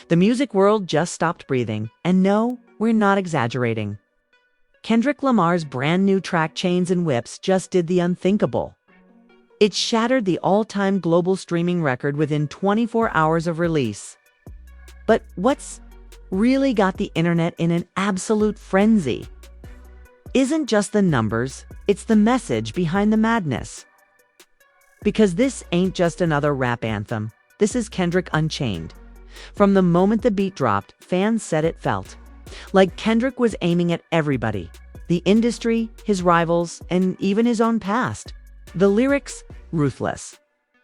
The music world just stopped breathing, and no, we're not exaggerating. Kendrick Lamar's brand new track Chains and Whips just did the unthinkable. It shattered the all-time global streaming record within 24 hours of release. But what's really got the internet in an absolute frenzy isn't just the numbers, it's the message behind the madness. Because this ain't just another rap anthem, this is Kendrick Unchained. From the moment the beat dropped, fans said it felt like Kendrick was aiming at everybody, the industry, his rivals, and even his own past. The lyrics, ruthless.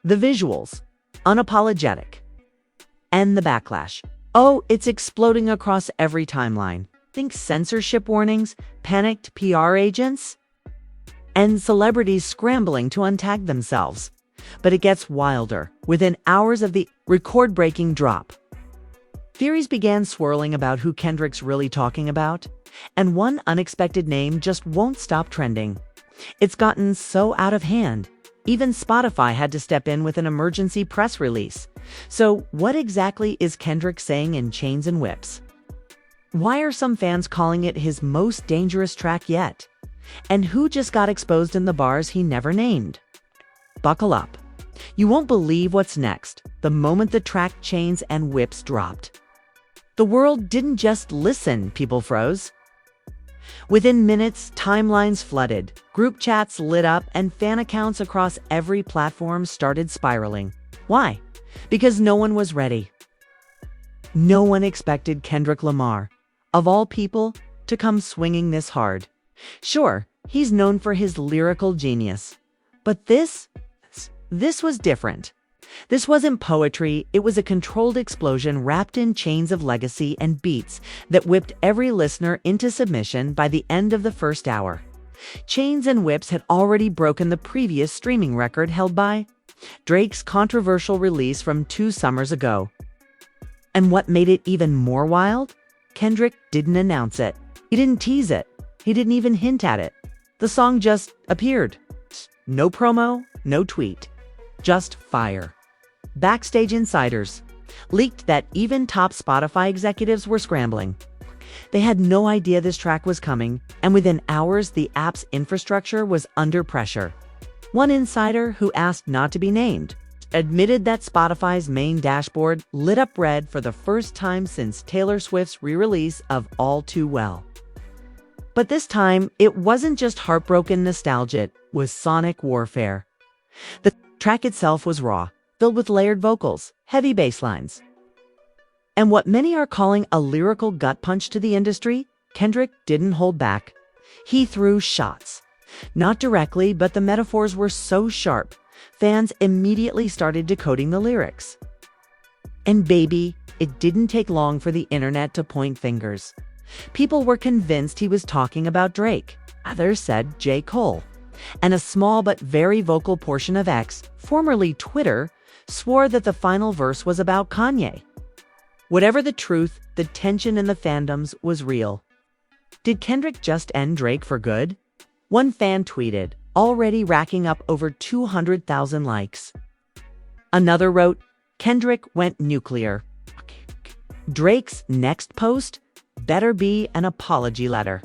The visuals, unapologetic. And the backlash. Oh, it's exploding across every timeline. Think censorship warnings, panicked PR agents, and celebrities scrambling to untag themselves. But it gets wilder. Within hours of the record-breaking drop, theories began swirling about who Kendrick's really talking about, and one unexpected name just won't stop trending. It's gotten so out of hand, even Spotify had to step in with an emergency press release. So what exactly is Kendrick saying in Chains and Whips? Why are some fans calling it his most dangerous track yet? And who just got exposed in the bars he never named? Buckle up. You won't believe what's next, the moment the track Chains and Whips dropped. The world didn't just listen, people froze. Within minutes, timelines flooded, group chats lit up, and fan accounts across every platform started spiraling. Why? Because no one was ready. No one expected Kendrick Lamar, of all people, to come swinging this hard. Sure, he's known for his lyrical genius, but this was different. This wasn't poetry, it was a controlled explosion wrapped in chains of legacy and beats that whipped every listener into submission by the end of the first hour. Chains and Whips had already broken the previous streaming record held by Drake's controversial release from 2 summers ago. And what made it even more wild? Kendrick didn't announce it. He didn't tease it. He didn't even hint at it. The song just appeared. No promo, no tweet. Just fire. Backstage insiders leaked that even top Spotify executives were scrambling. They had no idea this track was coming, and within hours the app's infrastructure was under pressure. One insider, who asked not to be named, admitted that Spotify's main dashboard lit up red for the first time since Taylor Swift's re-release of All Too Well. But this time, it wasn't just heartbroken nostalgia, it was sonic warfare. The track itself was raw, filled with layered vocals, heavy bass lines, and what many are calling a lyrical gut punch to the industry. Kendrick didn't hold back. He threw shots. Not directly, but the metaphors were so sharp, fans immediately started decoding the lyrics. And baby, it didn't take long for the internet to point fingers. People were convinced he was talking about Drake. Others said J. Cole. And a small but very vocal portion of X, formerly Twitter, swore that the final verse was about Kanye. Whatever the truth, the tension in the fandoms was real. Did Kendrick just end Drake for good? One fan tweeted, already racking up over 200,000 likes. Another wrote, Kendrick went nuclear. Drake's next post better be an apology letter.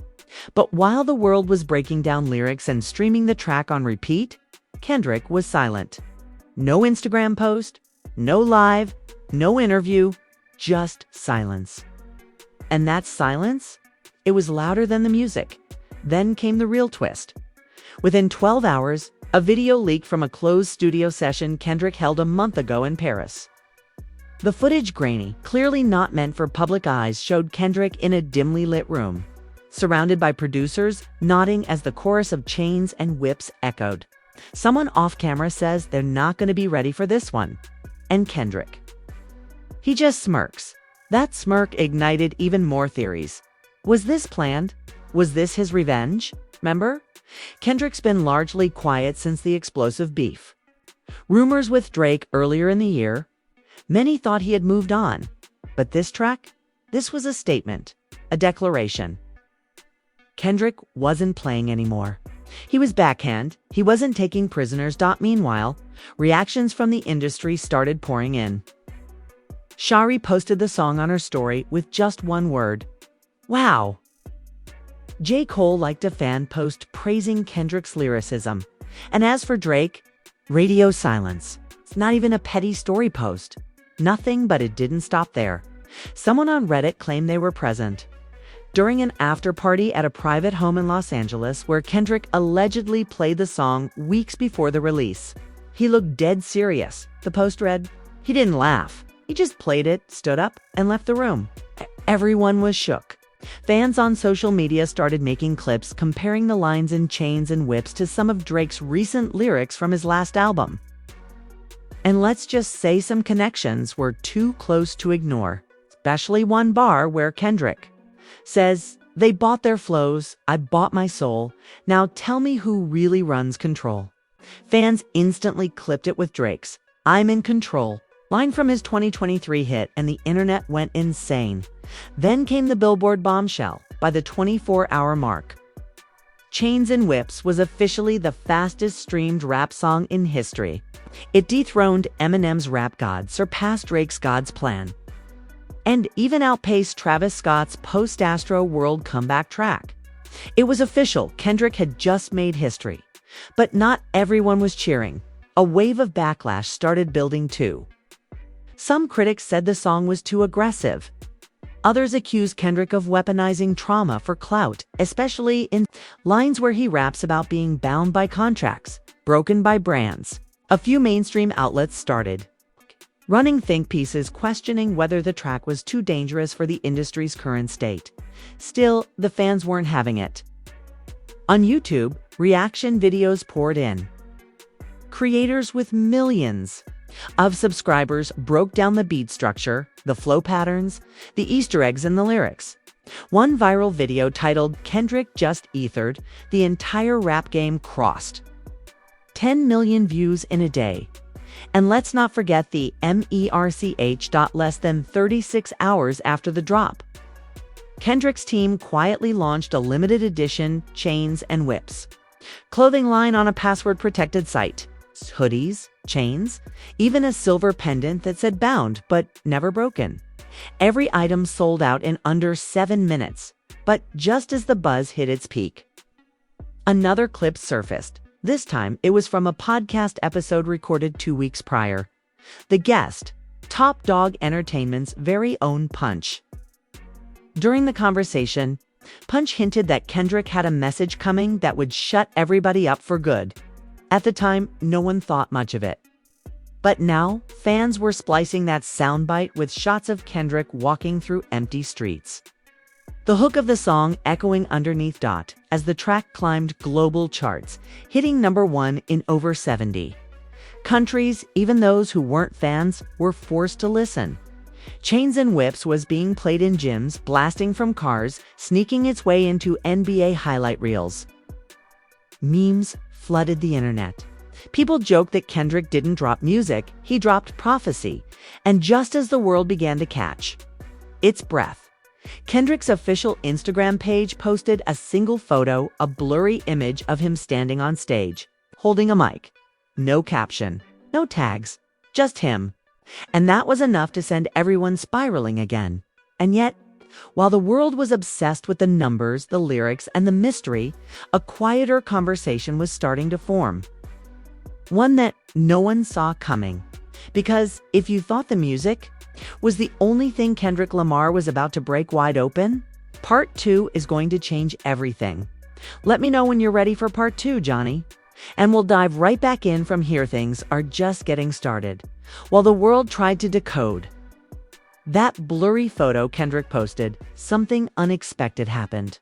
But while the world was breaking down lyrics and streaming the track on repeat, Kendrick was silent. No Instagram post, no live, no interview, just silence. And that silence? It was louder than the music. Then came the real twist. Within 12 hours, a video leaked from a closed studio session Kendrick held a month ago in Paris. The footage, grainy, clearly not meant for public eyes, showed Kendrick in a dimly lit room, surrounded by producers, nodding as the chorus of Chains and Whips echoed. Someone off camera says they're not going to be ready for this one. And Kendrick, he just smirks. That smirk ignited even more theories. Was this planned? Was this his revenge? Remember? Kendrick's been largely quiet since the explosive beef. Rumors with Drake earlier in the year. Many thought he had moved on. But this track? This was a statement, a declaration. Kendrick wasn't playing anymore. He was backhand. He wasn't taking prisoners. Meanwhile, reactions from the industry started pouring in. Shari posted the song on her story with just one word: "Wow." J. Cole liked a fan post praising Kendrick's lyricism. And as for Drake, radio silence. It's not even a petty story post. Nothing, but it didn't stop there. Someone on Reddit claimed they were present during an after-party at a private home in Los Angeles where Kendrick allegedly played the song weeks before the release. He looked dead serious. The post read, "He didn't laugh. He just played it, stood up, and left the room." Everyone was shook. Fans on social media started making clips comparing the lines in Chains and Whips to some of Drake's recent lyrics from his last album. And let's just say some connections were too close to ignore, especially one bar where Kendrick says, "They bought their flows, I bought my soul, now tell me who really runs control." Fans instantly clipped it with Drake's "I'm in control" line from his 2023 hit, and the internet went insane. Then came the Billboard bombshell. By the 24-hour mark, Chains and Whips was officially the fastest streamed rap song in history. It dethroned Eminem's Rap God, surpassed Drake's God's Plan, and even outpaced Travis Scott's Post-Astro World comeback track. It was official. Kendrick had just made history. But not everyone was cheering. A wave of backlash started building too. Some critics said the song was too aggressive. Others accused Kendrick of weaponizing trauma for clout, especially in lines where he raps about being bound by contracts, broken by brands. A few mainstream outlets started running think pieces questioning whether the track was too dangerous for the industry's current state. Still, the fans weren't having it. On YouTube, reaction videos poured in. Creators with millions of subscribers broke down the beat structure, the flow patterns, the Easter eggs in the lyrics. One viral video titled "Kendrick Just Ethered the Entire Rap Game" crossed 10 million views in a day. And let's not forget the MERCH. Less than 36 hours after the drop, Kendrick's team quietly launched a limited edition Chains and Whips clothing line on a password-protected site. Hoodies, chains, even a silver pendant that said "bound but never broken." Every item sold out in under 7 minutes. But just as the buzz hit its peak, another clip surfaced. This time, it was from a podcast episode recorded 2 weeks prior. The guest, Top Dog Entertainment's very own Punch. During the conversation, Punch hinted that Kendrick had a message coming that would shut everybody up for good. At the time, no one thought much of it. But now, fans were splicing that soundbite with shots of Kendrick walking through empty streets. The hook of the song echoing underneath as the track climbed global charts, hitting #1 in over 70 countries. Even those who weren't fans were forced to listen. Chains and Whips was being played in gyms, blasting from cars, sneaking its way into NBA highlight reels. Memes flooded the internet. People joked that Kendrick didn't drop music, he dropped prophecy. And just as the world began to catch its breath, Kendrick's official Instagram page posted a single photo, a blurry image of him standing on stage, holding a mic. No caption, no tags, just him. And that was enough to send everyone spiraling again. And yet, while the world was obsessed with the numbers, the lyrics, and the mystery, a quieter conversation was starting to form. One that no one saw coming. Because if you thought the music was the only thing Kendrick Lamar was about to break wide open, Part 2 is going to change everything. Let me know when you're ready for Part 2, Johnny. And we'll dive right back in from here. Things are just getting started. While the world tried to decode that blurry photo Kendrick posted, something unexpected happened.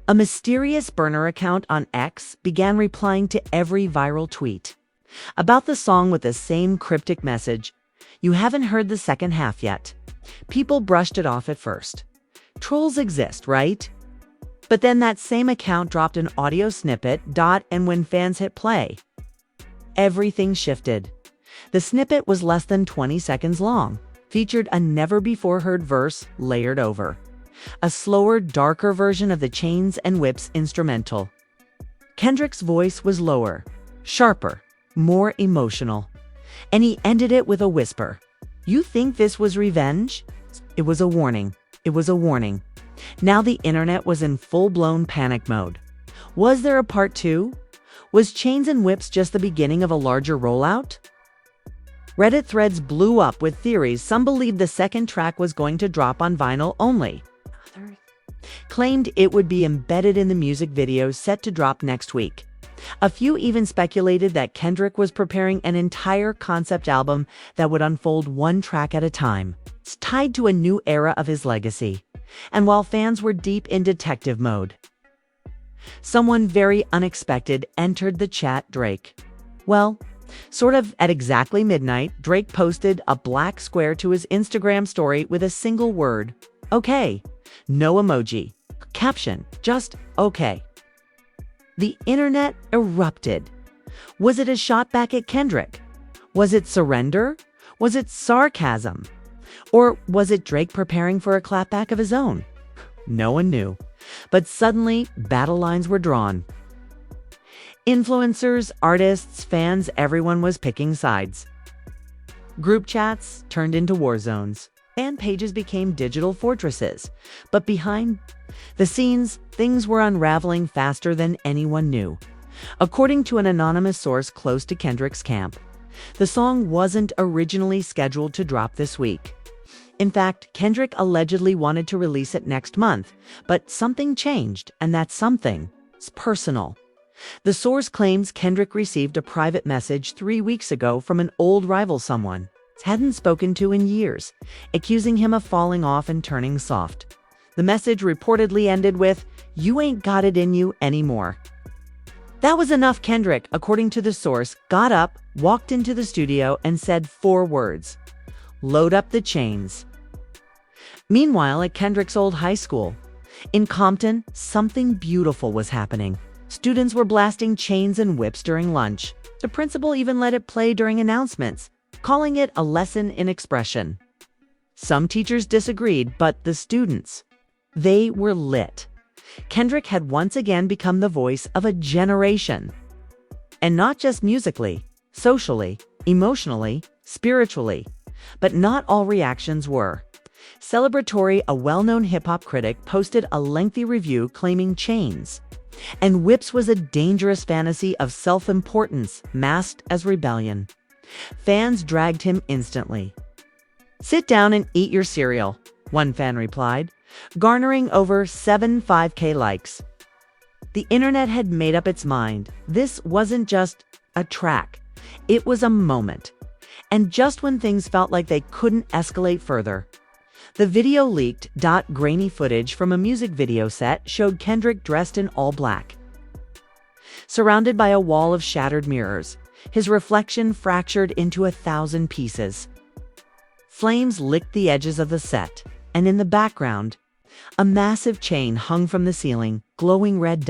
A mysterious burner account on X began replying to every viral tweet about the song with the same cryptic message: "You haven't heard the second half yet." People brushed it off at first. Trolls exist, right? But then that same account dropped an audio snippet, and when fans hit play, everything shifted. The snippet was less than 20 seconds long, featured a never-before-heard verse layered over a slower, darker version of the Chains and Whips instrumental. Kendrick's voice was lower, sharper, more emotional, and he ended it with a whisper: You think this was revenge? It was a warning. It was a warning. Now the internet was in full-blown panic mode. Was there a part 2? Was Chains and Whips just the beginning of a larger rollout? Reddit threads blew up with theories. Some believed the second track was going to drop on vinyl only. Others claimed it would be embedded in the music video set to drop next week. A few even speculated that Kendrick was preparing an entire concept album that would unfold one track at a time. It's tied to a new era of his legacy. And while fans were deep in detective mode, someone very unexpected entered the chat. Drake. Well, sort of at exactly midnight, Drake posted a black square to his Instagram story with a single word, okay. No emoji. Caption, just okay. The internet erupted. Was it a shot back at Kendrick? Was it surrender? Was it sarcasm? Or was it Drake preparing for a clapback of his own? No one knew. But suddenly, battle lines were drawn. Influencers, artists, fans, everyone was picking sides. Group chats turned into war zones. Fan pages became digital fortresses. But behind the scenes, things were unraveling faster than anyone knew. According to an anonymous source close to Kendrick's camp, the song wasn't originally scheduled to drop this week. In fact, Kendrick allegedly wanted to release it next month, but something changed, and that something is personal. The source claims Kendrick received a private message 3 weeks ago from an old rival someone he hadn't spoken to in years, accusing him of falling off and turning soft. The message reportedly ended with, "You ain't got it in you anymore." That was enough. Kendrick, according to the source, got up, walked into the studio, and said 4 words. Load up the chains. Meanwhile, at Kendrick's old high school in Compton, something beautiful was happening. Students were blasting Chains and Whips during lunch. The principal even let it play during announcements, calling it a lesson in expression. Some teachers disagreed, but the students, they were lit. Kendrick had once again become the voice of a generation. And not just musically, socially, emotionally, spiritually. But not all reactions were. Celebratory, a well-known hip-hop critic, posted a lengthy review claiming Chains and Whips was a dangerous fantasy of self-importance masked as rebellion. Fans dragged him instantly. "Sit down and eat your cereal," one fan replied, garnering over 75K likes. The internet had made up its mind. This wasn't just a track. It was a moment. And just when things felt like they couldn't escalate further, the video leaked. Grainy footage from a music video set showed Kendrick dressed in all black, surrounded by a wall of shattered mirrors, his reflection fractured into 1,000 pieces. Flames licked the edges of the set, and in the background, a massive chain hung from the ceiling, glowing red.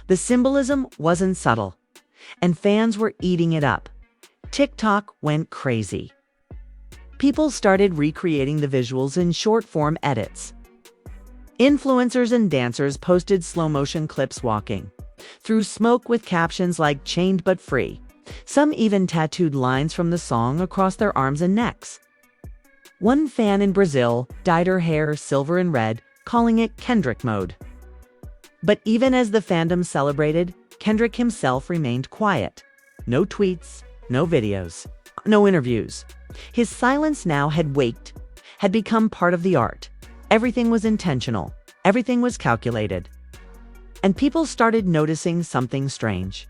The symbolism wasn't subtle, and fans were eating it up. TikTok went crazy. People started recreating the visuals in short-form edits. Influencers and dancers posted slow-motion clips walking through smoke with captions like "chained but free." Some even tattooed lines from the song across their arms and necks. One fan in Brazil dyed her hair silver and red, calling it Kendrick mode. But even as the fandom celebrated, Kendrick himself remained quiet. No tweets, no videos, no interviews. His silence now had become part of the art. Everything was intentional. Everything was calculated. And people started noticing something strange.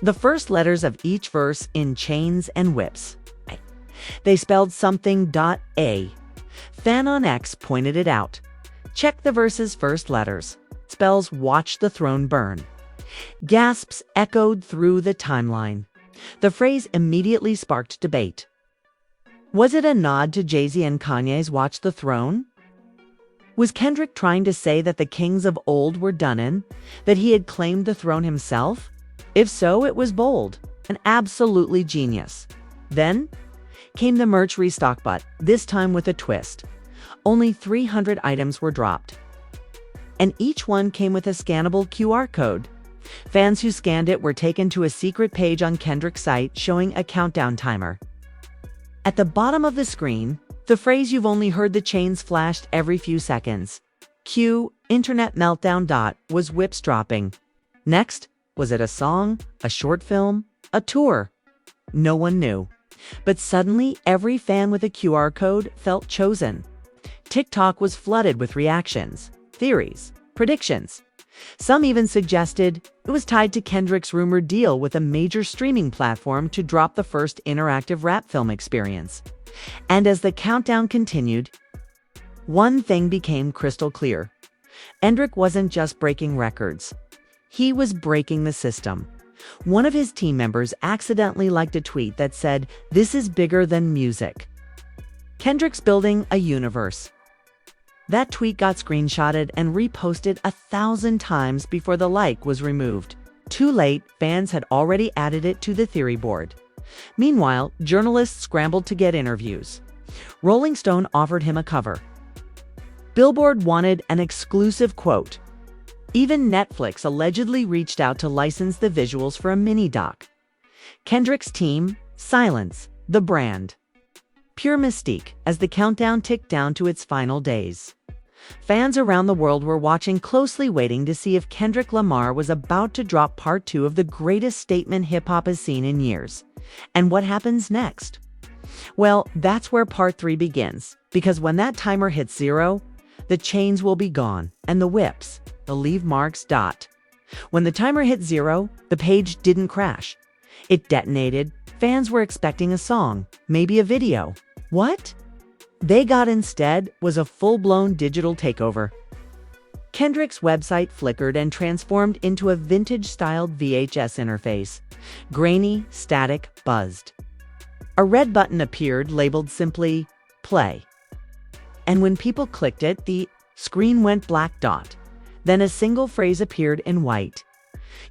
The first letters of each verse in Chains and Whips, they spelled something. A fan on X pointed it out. Check the verse's first letters. It spells "watch the throne burn." Gasps echoed through the timeline. The phrase immediately sparked debate. Was it a nod to Jay-Z and Kanye's "Watch the Throne"? Was Kendrick trying to say that the kings of old were done in, that he had claimed the throne himself? If so, it was bold and absolutely genius. Then came the merch restock, but this time with a twist. Only 300 items were dropped, and each one came with a scannable QR code. Fans who scanned it were taken to a secret page on Kendrick's site showing a countdown timer. At the bottom of the screen, the phrase you've only heard the chains flashed every few seconds. Cue internet meltdown. Was whips dropping. Next, was it a song, a short film, a tour? No one knew. But suddenly, every fan with a QR code felt chosen. TikTok was flooded with reactions, theories, predictions. Some even suggested it was tied to Kendrick's rumored deal with a major streaming platform to drop the first interactive rap film experience. And as the countdown continued, one thing became crystal clear. Kendrick wasn't just breaking records. He was breaking the system. One of his team members accidentally liked a tweet that said, "This is bigger than music. Kendrick's building a universe." That tweet got screenshotted and reposted 1,000 times before the like was removed. Too late, fans had already added it to the theory board. Meanwhile, journalists scrambled to get interviews. Rolling Stone offered him a cover. Billboard wanted an exclusive quote. Even Netflix allegedly reached out to license the visuals for a mini-doc. Kendrick's team, silence, the brand. Pure mystique as the countdown ticked down to its final days. Fans around the world were watching closely, waiting to see if Kendrick Lamar was about to drop part 2 of the greatest statement hip-hop has seen in years. And what happens next? Well, that's where part 3 begins, because when that timer hits 0, the chains will be gone, and the whips, they'll leave marks. When the timer hit 0, the page didn't crash. It detonated. Fans were expecting a song, maybe a video. What they got instead was a full-blown digital takeover. Kendrick's website flickered and transformed into a vintage-styled VHS interface. Grainy, static, buzzed. A red button appeared labeled simply, "Play." And when people clicked it, the screen went black. Then a single phrase appeared in white.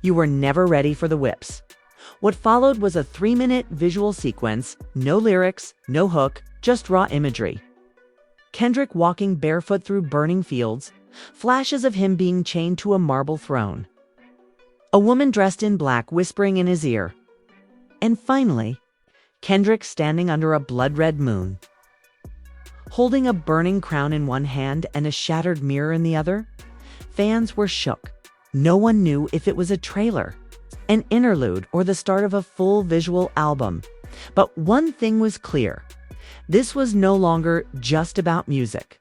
You were never ready for the whips. What followed was a 3-minute visual sequence, no lyrics, no hook, just raw imagery. Kendrick walking barefoot through burning fields, flashes of him being chained to a marble throne. A woman dressed in black whispering in his ear. And finally, Kendrick standing under a blood-red moon. Holding a burning crown in one hand and a shattered mirror in the other, fans were shook. No one knew if it was a trailer, an interlude, or the start of a full visual album. But one thing was clear. This was no longer just about music.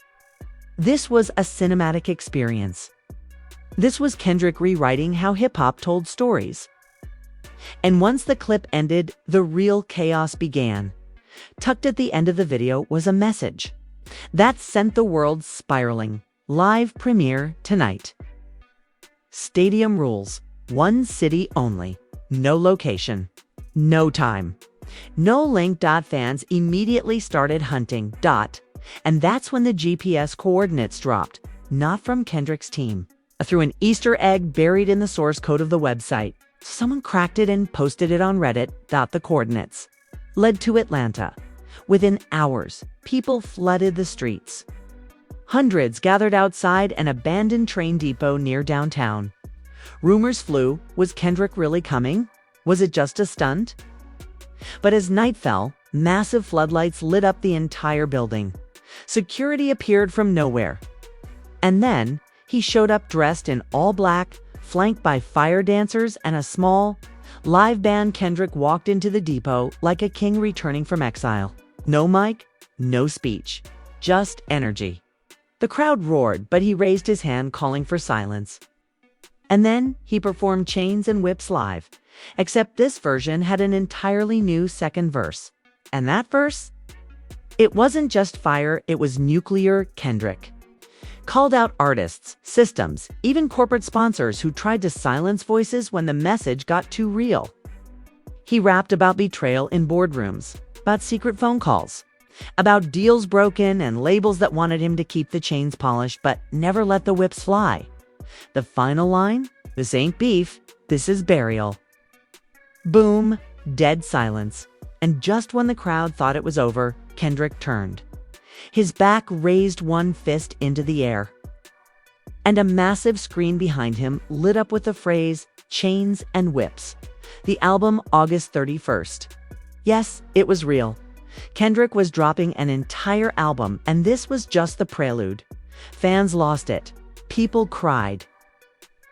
This was a cinematic experience. This was Kendrick rewriting how hip-hop told stories. And once the clip ended, the real chaos began. Tucked at the end of the video was a message that sent the world spiraling. Live premiere tonight. Stadium rules. One city only. No location. No time. No link. Fans immediately started hunting. And that's when the GPS coordinates dropped. Not from Kendrick's team. Through an Easter egg buried in the source code of the website. Someone cracked it and posted it on Reddit. The coordinates led to Atlanta. Within hours, people flooded the streets. Hundreds gathered outside an abandoned train depot near downtown. Rumors flew. Was Kendrick really coming? Was it just a stunt? But as night fell, massive floodlights lit up the entire building. Security appeared from nowhere. And then, he showed up dressed in all black, flanked by fire dancers and a small, live band. Kendrick walked into the depot like a king returning from exile. No mic, no speech, just energy. The crowd roared, but he raised his hand calling for silence. And then he performed Chains and Whips live, except this version had an entirely new second verse. And that verse? It wasn't just fire, it was nuclear. Kendrick called out artists, systems, even corporate sponsors who tried to silence voices when the message got too real. He rapped about betrayal in boardrooms, about secret phone calls, about deals broken and labels that wanted him to keep the chains polished but never let the whips fly. The final line? This ain't beef, this is burial. Boom, dead silence. And just when the crowd thought it was over, Kendrick turned. His back raised, one fist into the air. And a massive screen behind him lit up with the phrase, Chains and Whips. The album, August 31st. Yes, it was real. Kendrick was dropping an entire album, and this was just the prelude. Fans lost it. People cried.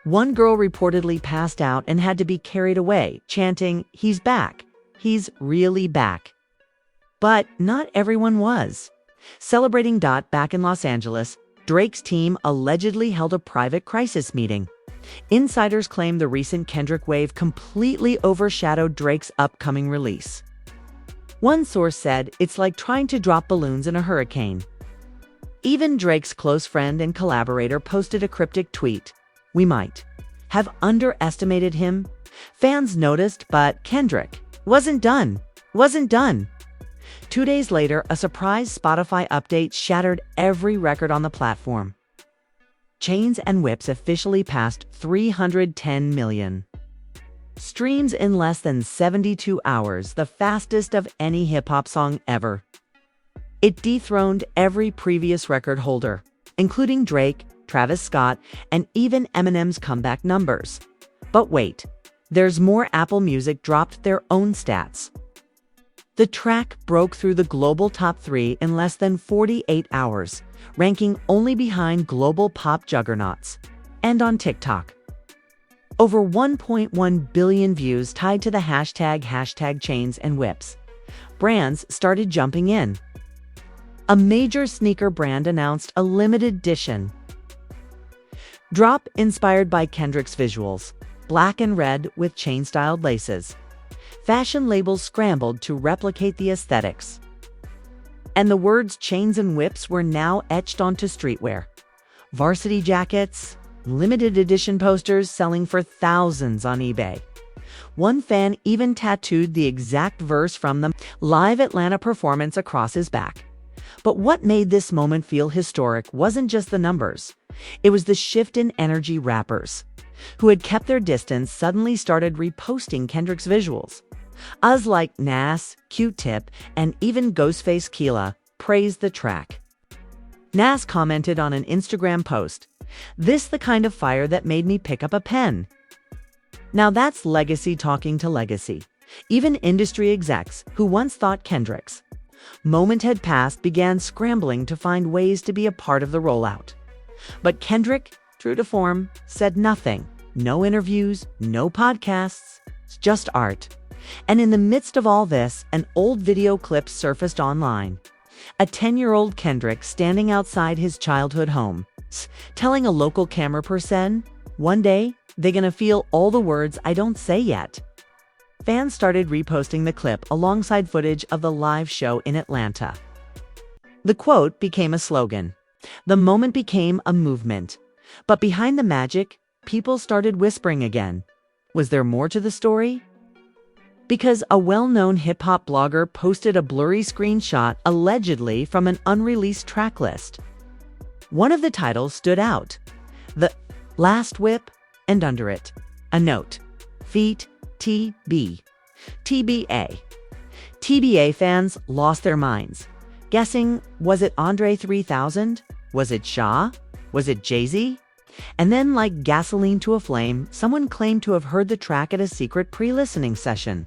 One girl reportedly passed out and had to be carried away, chanting, "He's back. He's really back." But not everyone was. Celebrating back in Los Angeles, Drake's team allegedly held a private crisis meeting. Insiders claim the recent Kendrick wave completely overshadowed Drake's upcoming release. One source said it's like trying to drop balloons in a hurricane. Even Drake's close friend and collaborator posted a cryptic tweet. "We might have underestimated him. Fans noticed, but Kendrick wasn't done. 2 days later, a surprise Spotify update shattered every record on the platform. Chains and Whips officially passed 310 million streams in less than 72 hours, the fastest of any hip-hop song ever. It dethroned every previous record holder, including Drake, Travis Scott, and even Eminem's comeback numbers. But wait, there's more. Apple Music dropped their own stats. The track broke through the global top 3 in less than 48 hours, ranking only behind global pop juggernauts. And on TikTok, over 1.1 billion views tied to the hashtag Chains and Whips. Brands started jumping in. A major sneaker brand announced a limited edition drop inspired by Kendrick's visuals, black and red with chain-styled laces. Fashion labels scrambled to replicate the aesthetics. And the words chains and whips were now etched onto streetwear. Varsity jackets, limited edition posters selling for thousands on eBay. One fan even tattooed the exact verse from the live Atlanta performance across his back. But what made this moment feel historic wasn't just the numbers. It was the shift in energy. Rappers who had kept their distance suddenly started reposting Kendrick's visuals. Us like Nas, Q-Tip, and even Ghostface Killah praised the track. Nas commented on an Instagram post, "This the kind of fire that made me pick up a pen." Now that's legacy talking to legacy. Even industry execs who once thought Kendrick's moment had passed began scrambling to find ways to be a part of the rollout. But Kendrick, true to form, said nothing. No interviews, no podcasts, just art. And in the midst of all this, an old video clip surfaced online. A 10-year-old Kendrick standing outside his childhood home, telling a local camera person, "One day, they're gonna feel all the words I don't say yet." Fans started reposting the clip alongside footage of the live show in Atlanta. The quote became a slogan. The moment became a movement. But behind the magic, people started whispering again. Was there more to the story? Because a well-known hip-hop blogger posted a blurry screenshot allegedly from an unreleased track list. One of the titles stood out, "The Last Whip," and under it, a note, "Feat. TBA." TBA fans lost their minds, guessing, was it Andre 3000? Was it Shaw? Was it Jay-Z? And then, like gasoline to a flame, someone claimed to have heard the track at a secret pre-listening session.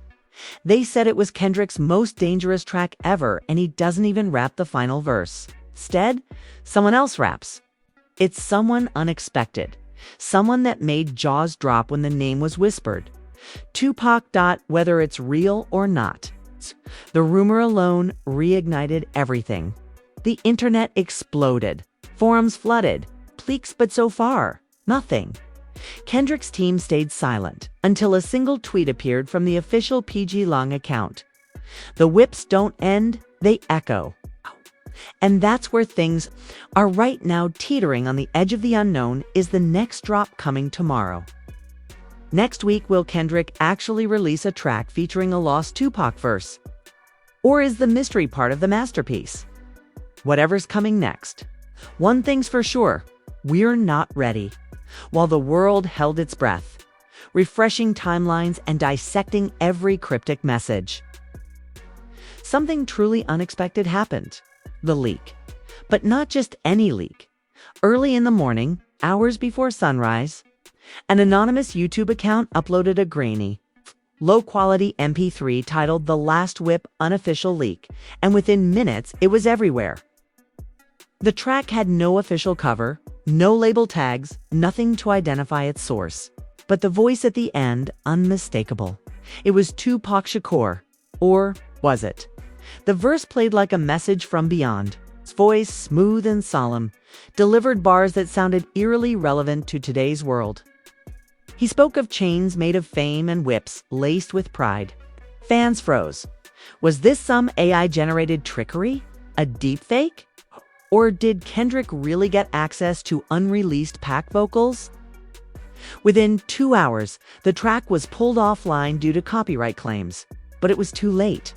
They said it was Kendrick's most dangerous track ever, and he doesn't even rap the final verse. Instead, someone else raps. It's someone unexpected. Someone that made jaws drop when the name was whispered. Tupac. Whether it's real or not, the rumor alone reignited everything. The internet exploded. Forums flooded. Leaks, but so far, nothing. Kendrick's team stayed silent until a single tweet appeared from the official PG Long account. The whips don't end, they echo. And that's where things are right now. Teetering on the edge of the unknown is the next drop coming tomorrow. Next week, will Kendrick actually release a track featuring a lost Tupac verse? Or is the mystery part of the masterpiece? Whatever's coming next. One thing's for sure, we're not ready. While the world held its breath, refreshing timelines and dissecting every cryptic message, something truly unexpected happened. The leak. But not just any leak. Early in the morning, hours before sunrise, an anonymous YouTube account uploaded a grainy low-quality MP3 titled The Last Whip Unofficial Leak, and within minutes it was everywhere. The track had no official cover, no label tags, nothing to identify its source. But the voice at the end, unmistakable. It was Tupac Shakur. Or was it? The verse played like a message from beyond. Its voice, smooth and solemn, delivered bars that sounded eerily relevant to today's world. He spoke of chains made of fame and whips laced with pride. Fans froze. Was this some AI-generated trickery? A deepfake? Or did Kendrick really get access to unreleased Pac vocals? Within 2 hours, the track was pulled offline due to copyright claims, but it was too late.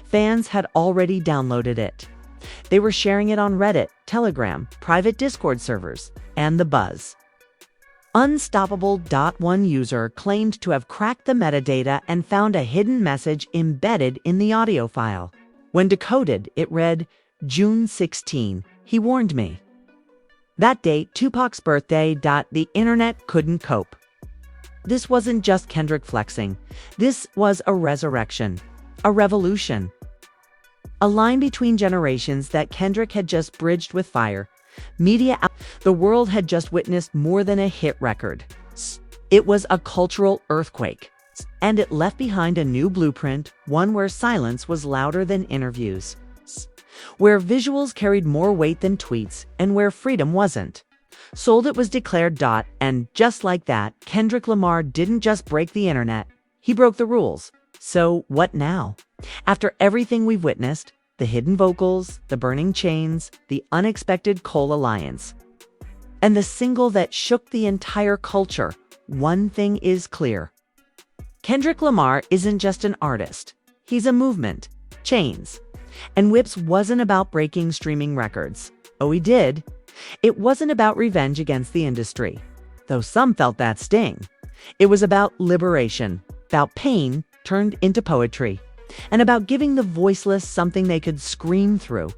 Fans had already downloaded it. They were sharing it on Reddit, Telegram, private Discord servers, and the buzz. Unstoppable.one user claimed to have cracked the metadata and found a hidden message embedded in the audio file. When decoded, it read, June 16, he warned me. That date, Tupac's birthday. The internet couldn't cope. This wasn't just Kendrick flexing. This was a resurrection, a revolution. A line between generations that Kendrick had just bridged with fire. The world had just witnessed more than a hit record. It was a cultural earthquake. And it left behind a new blueprint, one where silence was louder than interviews. Where visuals carried more weight than tweets, and where freedom wasn't. Sold it was declared. And just like that, Kendrick Lamar didn't just break the internet, he broke the rules. So what now? After everything we've witnessed, the hidden vocals, the burning chains, the unexpected Cole alliance, and the single that shook the entire culture, one thing is clear. Kendrick Lamar isn't just an artist, he's a movement. Chains. And Whips wasn't about breaking streaming records. Oh, he did. It wasn't about revenge against the industry, though some felt that sting. It was about liberation, about pain turned into poetry, and about giving the voiceless something they could scream through.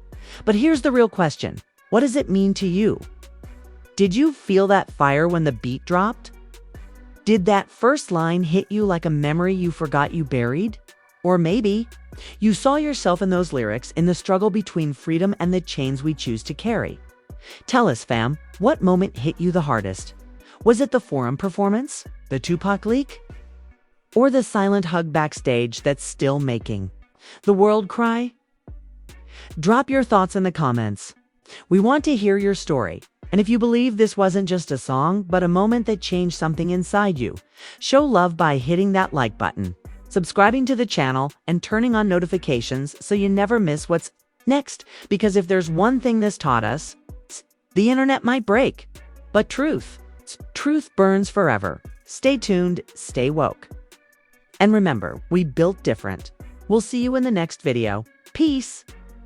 But here's the real question. What does it mean to you? Did you feel that fire when the beat dropped? Did that first line hit you like a memory you forgot you buried? Or maybe you saw yourself in those lyrics, in the struggle between freedom and the chains we choose to carry. Tell us, fam, what moment hit you the hardest? Was it the Forum performance? The Tupac leak? Or the silent hug backstage that's still making the world cry? Drop your thoughts in the comments. We want to hear your story. And if you believe this wasn't just a song, but a moment that changed something inside you, show love by hitting that like button, subscribing to the channel, and turning on notifications so you never miss what's next. Because if there's one thing this taught us, the internet might break, but truth burns forever. Stay tuned, stay woke. And remember, we built different. We'll see you in the next video. Peace.